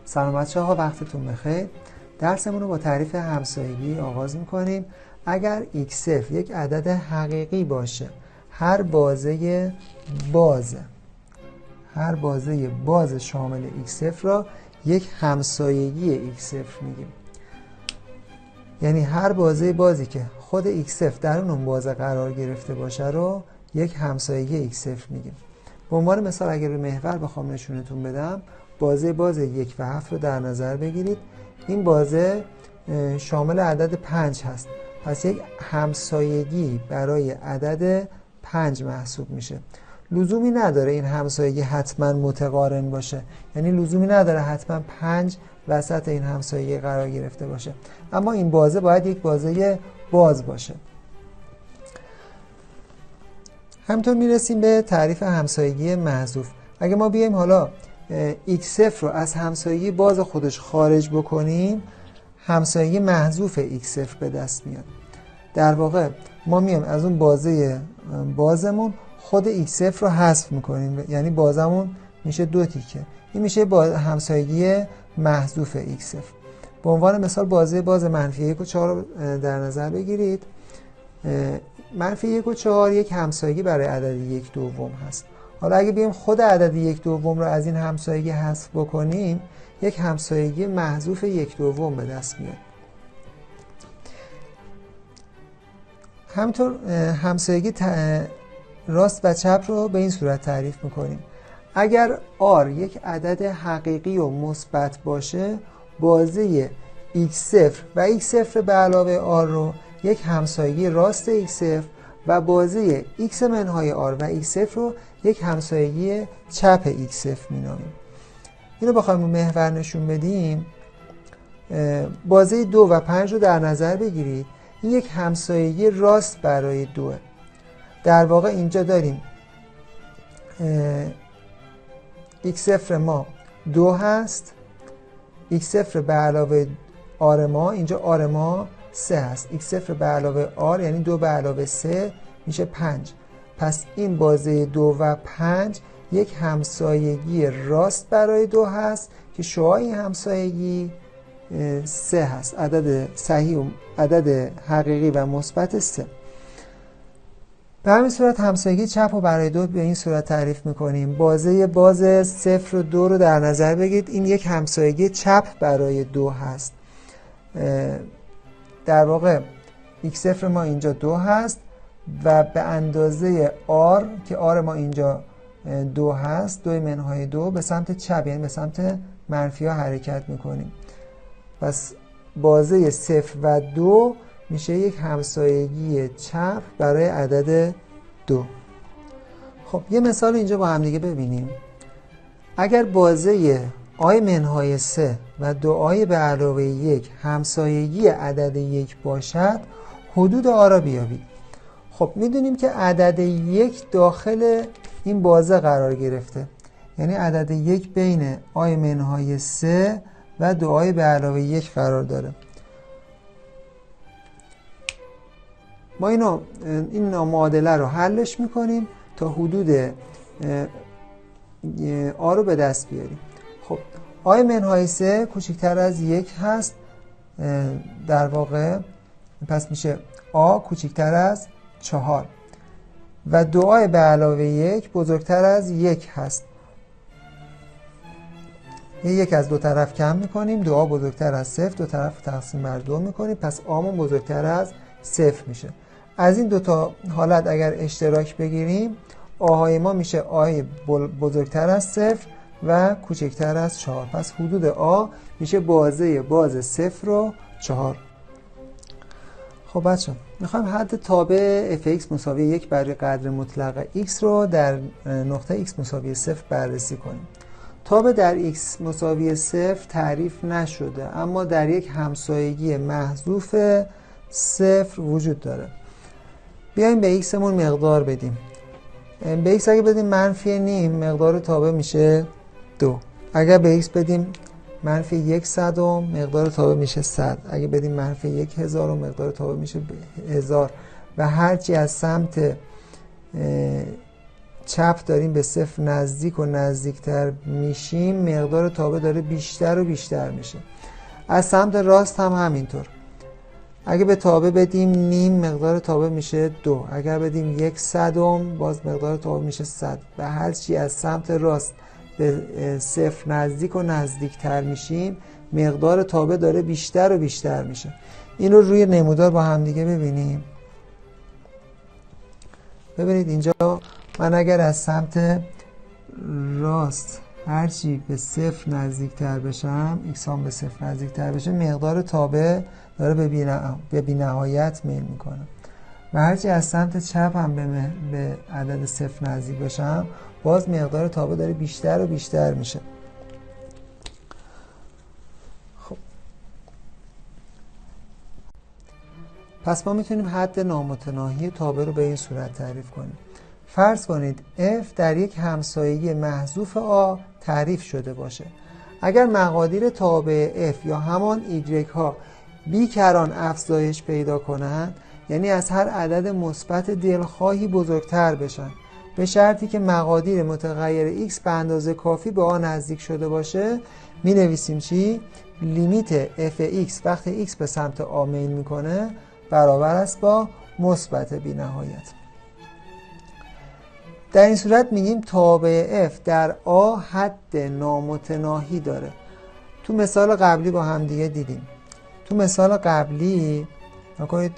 سلام بچه‌ها، وقتتون بخیر. درسمون رو با تعریف همسایگی آغاز میکنیم. اگر xf یک عدد حقیقی باشه، هر بازه باز شامل xf را یک همسایگی xf میگیم. یعنی هر بازه بازی که خود xf در اون بازه قرار گرفته باشه رو یک همسایگی xf میگیم. به عنوان مثال اگر به محور بخوام نشونتون بدم، بازه 1 و 7 رو در نظر بگیرید. این بازه شامل عدد 5 هست، پس یک همسایگی برای عدد 5 محسوب میشه. لزومی نداره این همسایگی حتما متقارن باشه، یعنی لزومی نداره حتما 5 وسط این همسایگی قرار گرفته باشه، اما این بازه باید یک بازه باز باشه. همینطور میرسیم به تعریف همسایگی محذوف. اگه ما بیایم حالا xf رو از همسایگی باز خودش خارج بکنیم، همسایگی محذوف xf به دست میاد. در واقع ما میایم از اون بازه بازمون خود xf رو حذف میکنیم، یعنی بازمون میشه 2 تیکه. این میشه همسایگی محذوف xf. به عنوان مثال بازه باز -1 و 4 رو در نظر بگیرید. -1 و 4 یک همسایگی برای عدد 1/2 هست. حالا اگه بیم خود عدد 1/2 رو از این همسایگی حذف بکنیم، یک همسایگی محذوف 1/2 به دست میاد. همینطور همسایگی راست و چپ رو به این صورت تعریف میکنیم. اگر r یک عدد حقیقی و مثبت باشه، بازه x0 و x0 به علاوه r رو یک همسایگی راست xf و بازه x منهای r و x0 رو یک همسایگی چپ xf مینامیم. اینو بخوایم رو محور نشون بدیم، بازه 2 و 5 رو در نظر بگیرید. این یک همسایگی راست برای 2. در واقع اینجا داریم x0 ما 2 هست، x0 به علاوه r ما، اینجا r ما 3 هست، x0 به علاوه r یعنی 2 به علاوه 3 میشه 5. پس این بازه 2 و 5 یک همسایگی راست برای 2 هست که شعاع این همسایگی 3 هست، عدد صحیح و عدد حقیقی و مثبت 3. به همین صورت همسایگی چپ رو برای 2 به این صورت تعریف میکنیم. بازه باز 0 و 2 رو در نظر بگیرید. این یک همسایگی چپ برای 2 هست. در واقع x0 ما اینجا 2 هست و به اندازه r که r ما اینجا 2 هست، 2 منهای 2 به سمت چپ، یعنی به سمت منفی ها حرکت میکنیم. پس بازه 0 و 2 میشه یک همسایگی چپ برای عدد 2. خب یه مثال اینجا با هم دیگه ببینیم. اگر بازه i منهای 3 و 2i به علاوه 1 همسایگی عدد 1 باشد، حدود آ را بیابید. خب میدونیم که عدد 1 داخل این بازه قرار گرفته، یعنی عدد 1 بین i منهای 3 و 2i به علاوه 1 قرار داره. ما این معادله رو حلش میکنیم تا حدود آ رو به دست بیاریم. خب آی منهای 3 کوچکتر از 1 هست، در واقع پس میشه آ کوچکتر از 4 و 2آ به علاوه 1 بزرگتر از 1 هست. یک از دو طرف کم میکنیم، 2آ بزرگتر از 0، دو طرف تقسیم بر 2 میکنیم، پس آمون بزرگتر از 0 میشه. از این دوتا حالت اگر اشتراک بگیریم، آهای ما میشه آی بزرگتر از 0 و کوچکتر از 4. پس حدود آ میشه بازه باز 0 و 4. خب بچه میخوایم حد تابع fx مساوی 1 برای قدر مطلق x رو در نقطه x مساوی 0 بررسی کنیم. تابع در x مساوی 0 تعریف نشده، اما در یک همسایگی محذوف 0 وجود داره. بیایم به x مون مقدار بدیم. به x اگه بدیم -0.5، مقدار تابع میشه 2. اگر به x بدیم -100، مقدار تابع میشه 100. اگه بدیم -1000، مقدار تابع میشه 1000 و هرچی از سمت چپ داریم به صفر نزدیک و نزدیکتر میشیم، مقدار تابع داره بیشتر و بیشتر میشه. از سمت راست هم همینطور. اگه به تابع بدیم نیم، مقدار تابع میشه 2، اگر بدیم 1/100 باز مقدار تابع میشه 100. و هر چی از سمت راست به صفر نزدیک و نزدیکتر میشیم، مقدار تابع داره بیشتر و بیشتر میشه. این رو روی نمودار با هم دیگه ببینیم. ببینید اینجا من اگر از سمت راست هرچی به صفر نزدیکتر بشم، x هم به صفر نزدیکتر بشه، مقدار تابع داره به بی‌نهایت میل میکنه. و هرچی از سمت چپ هم به عدد صفر نزدیک بشم، باز مقدار تابع داره بیشتر و بیشتر میشه. خب پس ما میتونیم حد نامتناهی تابع رو به این صورت تعریف کنیم. فرض کنید f در یک همسایگی محذوف a تعریف شده باشه. اگر مقادیر تابع f یا همان y ها بیکران افزایش پیدا کنند، یعنی از هر عدد مثبت دلخواهی بزرگتر بشن، به شرطی که مقادیر متغیر x به اندازه کافی به آن نزدیک شده باشه، می نویسیم چی؟ لیمیت f(x) وقتی x به سمت a میل میکنه برابر است با مثبت بی‌نهایت. در این صورت میگیم تابع f در a حد نامتناهی داره. تو مثال قبلی با هم دیگه دیدیم. تو مثال قبلی نکنید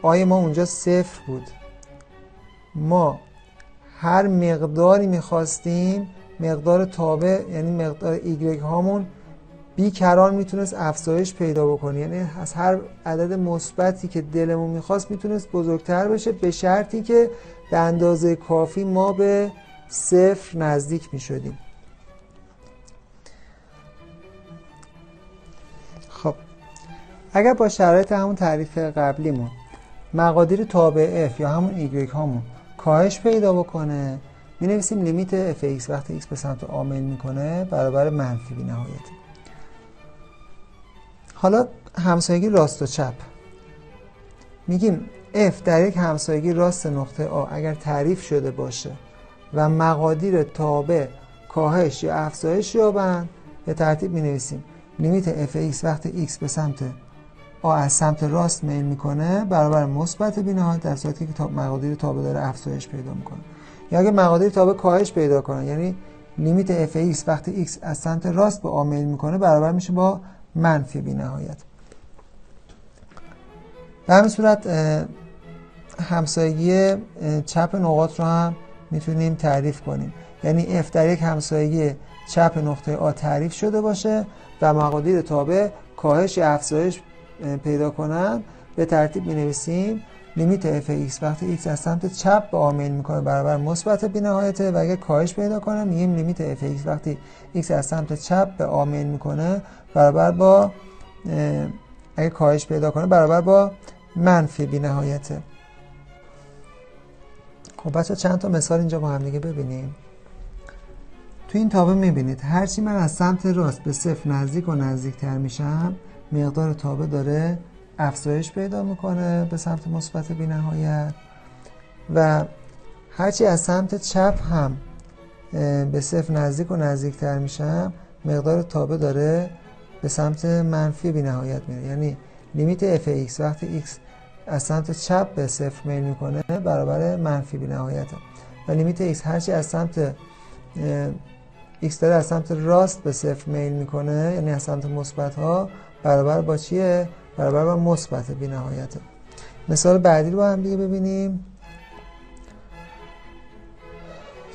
آی ما اونجا 0 بود. ما هر مقداری میخواستیم مقدار تابع، یعنی مقدار ایگرگ هامون بیکران میتونست افزایش پیدا بکنه، یعنی از هر عدد مثبتی که دلمون میخواست میتونست بزرگتر بشه، به شرطی که به اندازه کافی ما به 0 نزدیک میشدیم. خب اگر با شرایط همون تعریف قبلیمون مقادیر تابع f یا همون ایگرگ هامون کاهش پیدا بکنه، می نویسیم لیمیت f(x) وقتی x به سمت a میل میکنه برابر منفی بی‌نهایت. حالا همسایگی راست و چپ میگیم f در یک همسایگی راست نقطه a اگر تعریف شده باشه و مقادیر تابع کاهش یا افزایش یابند، به ترتیب می نویسیم لیمیت f(x) وقتی x به سمت a از سمت راست میل میکنه برابر مثبت بی‌نهایت، در صورتی که مقادیر تابع داره افزایش پیدا میکنه. یا اگه مقادیر تابع کاهش پیدا کنه، یعنی لیمیت f(x) وقتی x از سمت راست به a میل میکنه برابر میشه با منفی بی‌نهایت. به همین صورت همسایگی چپ نقاط رو هم میتونیم تعریف کنیم. یعنی f در یک همسایگی چپ نقطه A تعریف شده باشه و مقادیر تابع کاهش یا افزایش پیدا کنن، به ترتیب می نویسیم لیمیت f(x) وقتی x از سمت چپ به a میل میکنه برابر مثبت بی‌نهایت، و اگر کاهش پیدا کنه میگیم لیمیت f(x) وقتی x از سمت چپ به a میل میکنه برابر با اگر کاهش پیدا کنه برابر با منفی بی‌نهایت. خب بچه چند تا مثال اینجا با هم دیگه ببینیم. تو این تابع میبینید هرچی من از سمت راست به صفر نزدیک و نزدیکتر میشم، مقدار تابع داره افزایش پیدا میکنه به سمت مثبت بی‌نهایت، و هرچی از سمت چپ هم به صفر نزدیک و نزدیکتر میشم، مقدار تابع داره به سمت منفی بی‌نهایت میره. یعنی لیمیت f(x) وقتی x از سمت چپ به صفر میل میکنه برابر منفی بی‌نهایته، و لیمیت x هرچی از سمت x داره از سمت راست به صفر میل میکنه، یعنی از سمت مثبت ها، برابر با چیه؟ برابر با مثبت بی‌نهایته. مثال بعدی رو با هم دیگه ببینیم.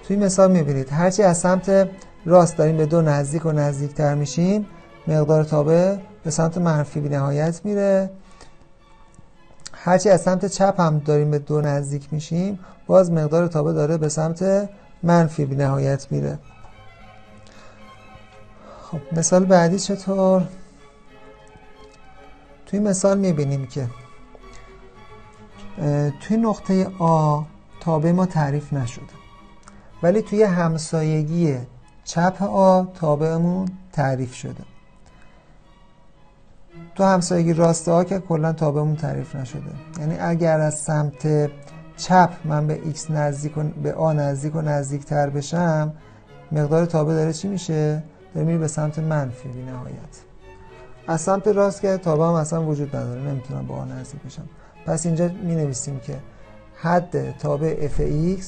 توی مثال میبینید هرچی از سمت راست داریم به 2 نزدیک و نزدیکتر میشیم، مقدار تابع به سمت منفی بی‌نهایت میره. هرچی از سمت چپ هم داریم به 2 نزدیک میشیم، باز مقدار تابع داره به سمت منفی بی‌نهایت میره. خب مثال بعدی چطور؟ توی مثال میبینیم که توی نقطه A تابع ما تعریف نشده، ولی توی همسایگی چپ A تابعمون تعریف شده. تو همسایگی راست A که کلا تابعمون تعریف نشده. یعنی اگر از سمت چپ من به x نزدیک و به a نزدیک و نزدیک تر بشم، مقدار تابع داره چی میشه؟ داره میره به سمت منفی بی نهایت. از سمت راست که تابع هم اصلا وجود نداره، نمیتونم با a نزدیک بشم. پس اینجا می نویسیم که حد تابع f(x)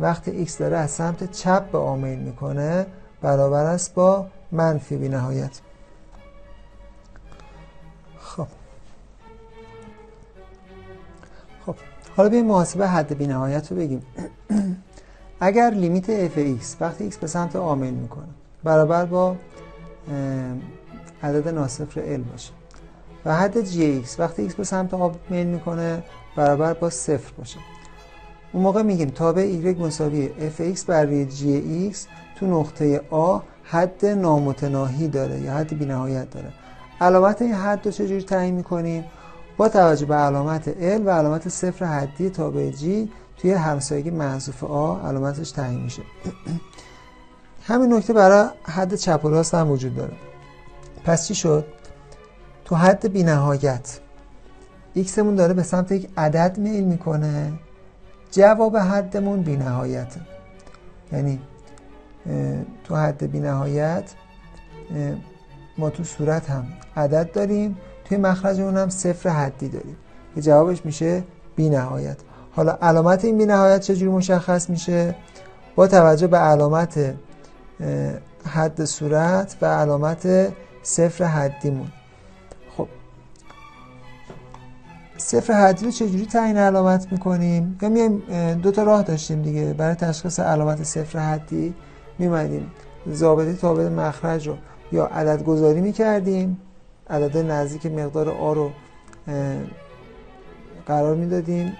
وقتی x داره از سمت چپ به a میل میکنه برابر است با منفی بی نهایت. خب حالا بیایم محاسبه حد بی نهایت رو بگیم. اگر لیمیت f(x) وقتی x به سمت a میل میکنه برابر با عدد ناصفر l باشه و حد gx وقتی x به سمت a میل میکنه برابر با 0 باشه، اون موقع میگیم تابع y مساوی f(x) بر روی gx تو نقطه a حد نامتناهی داره یا حد بی نهایت داره. علامت این حد رو چجوری تعیین میکنیم؟ با توجه به علامت L و علامت صفر حدی تابع G توی همسایگی محذوف A علامتش تعیین میشه. همین نکته برای حد چپ و راست هم وجود داره. پس چی شد؟ تو حد بی نهایت X مون داره به سمت یک عدد میل میکنه، جواب حدمون بی نهایته. یعنی تو حد بی نهایت ما تو صورت هم عدد داریم، توی مخرجمون هم صفر حدی داریم که جوابش میشه بی نهایت. حالا علامت این بی نهایت چجوری مشخص میشه؟ با توجه به علامت حد صورت و علامت صفر حدیمون. خب صفر حدی رو چجوری تعیین علامت میکنیم؟ یا میایم دو تا راه داشتیم دیگه برای تشخیص علامت صفر حدی. میمدیم ضابطه تابع مخرج رو یا عدد گذاری میکردیم، عدد نزدیک مقدار آ رو قرار میدادیم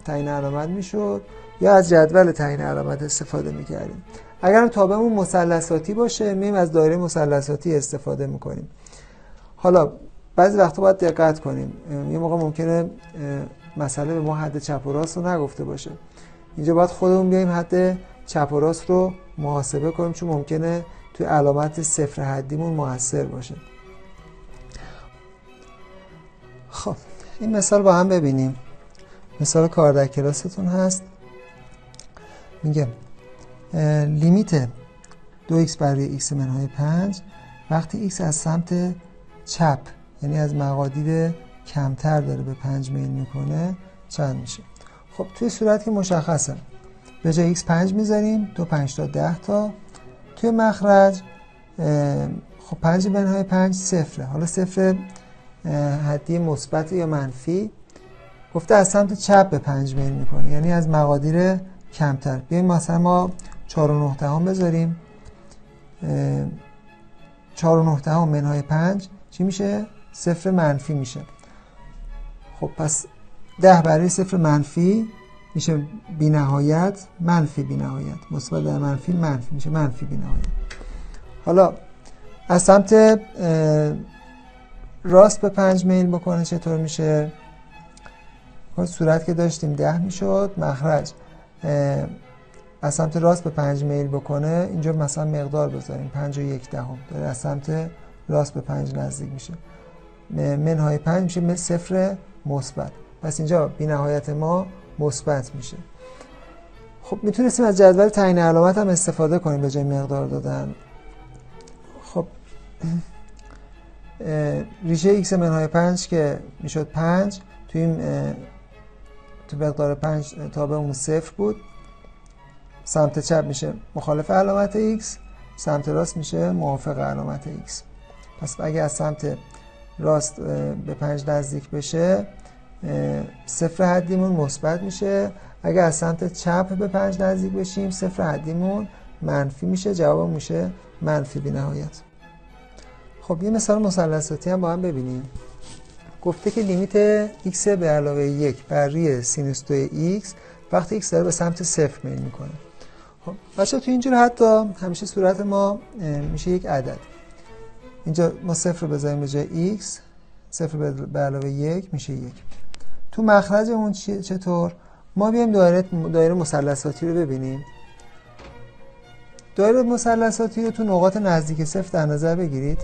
تعیین علامت میشد، یا از جدول تعیین علامت استفاده میکردیم. اگر تابعمون مثلثاتی باشه میایم از دایره مثلثاتی استفاده میکنیم. حالا بعضی وقتا باید دقت کنیم، یه موقع ممکنه مسئله به ما حد چپ و راست رو نگفته باشه. اینجا باید خودمون بیایم حد چپ و راست رو محاسبه کنیم، چون ممکنه توی علامت صفر حدیمون موثر باشه. خب این مثال با هم ببینیم. مثال کار در کلاستون هست. میگه لیمیت 2x برای x منهای 5 وقتی x از سمت چپ یعنی از مقادیر کمتر داره به 5 میل میکنه چند میشه؟ خب توی صورت که مشخصه به جای x 5 میذاریم، 2 5 تا 10 تا. توی مخرج خب 5 منهای 5 صفره. حالا صفر حدی مثبت یا منفی، گفته از سمت چپ به 5 میل میکنه یعنی از مقادیر کمتر. بیایم مثلا ما 4.9 بذاریم. 4.9 منهای 5 چی میشه؟ صفر منفی میشه. خب پس 10 برای صفر منفی میشه بی نهایت منفی بی نهایت، مثبت در منفی منفی میشه منفی بی نهایت. حالا از سمت راست به 5 میل بکنه چطور میشه؟ صورت که داشتیم 10 میشد، مخرج از سمت راست به 5 میل بکنه، اینجا مثلا مقدار بذاریم 5.1 داره از سمت راست به 5 نزدیک میشه، منهای 5 میشه صفر مثبت. پس اینجا بی نهایت ما مثبت میشه. خب میتونستیم از جدول تعیین علامت هم استفاده کنیم به جای مقدار دادن. خب ریشه x منهای 5 که میشد 5 توی این تو مقدار 5 تابع اون صفر بود. سمت چپ میشه مخالف علامت x، سمت راست میشه موافق علامت x. پس اگه از سمت راست به 5 نزدیک بشه صفر حدیمون مثبت میشه، اگه از سمت چپ به 5 نزدیک بشیم صفر حدیمون منفی میشه، جواب میشه منفی بی نهایت. خب یه مثال مثلثاتی هم با هم ببینیم. گفته که لیمیت x به علاوه 1 بر روی سینوس 2x وقتی x داره به سمت صفر میل میکنه. خب بچه تو اینجور حتی همیشه صورت ما میشه یک عدد. اینجا ما صفر بذاریم به جای x، صفر به علاوه 1 میشه 1. تو مخرجمون چطور؟ ما بیایم دایره مثلثاتی رو ببینیم. دایره مثلثاتی رو تو نقاط نزدیک صفر در نظر بگیرید.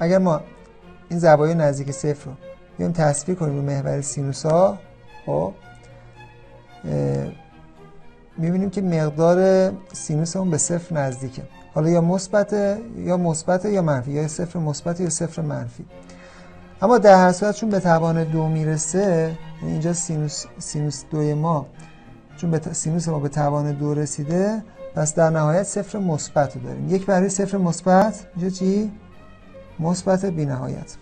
اگر ما این زوایای نزدیک صفر رو بیایم تصویر کنیم رو محور سینوس ها، خب میبینیم که مقدار سینوس اون به صفر نزدیکه. حالا یا مثبت یا منفی، یا صفر مثبت یا صفر منفی. اما در هر صورت چون به توان 2 میرسه، اینجا سینوس 2 ما چون به سینوس ما به توان 2 رسیده، پس در نهایت صفر مثبت رو داریم. یک برای صفر مثبت، اینجا چی؟ مثبت بی‌نهایت.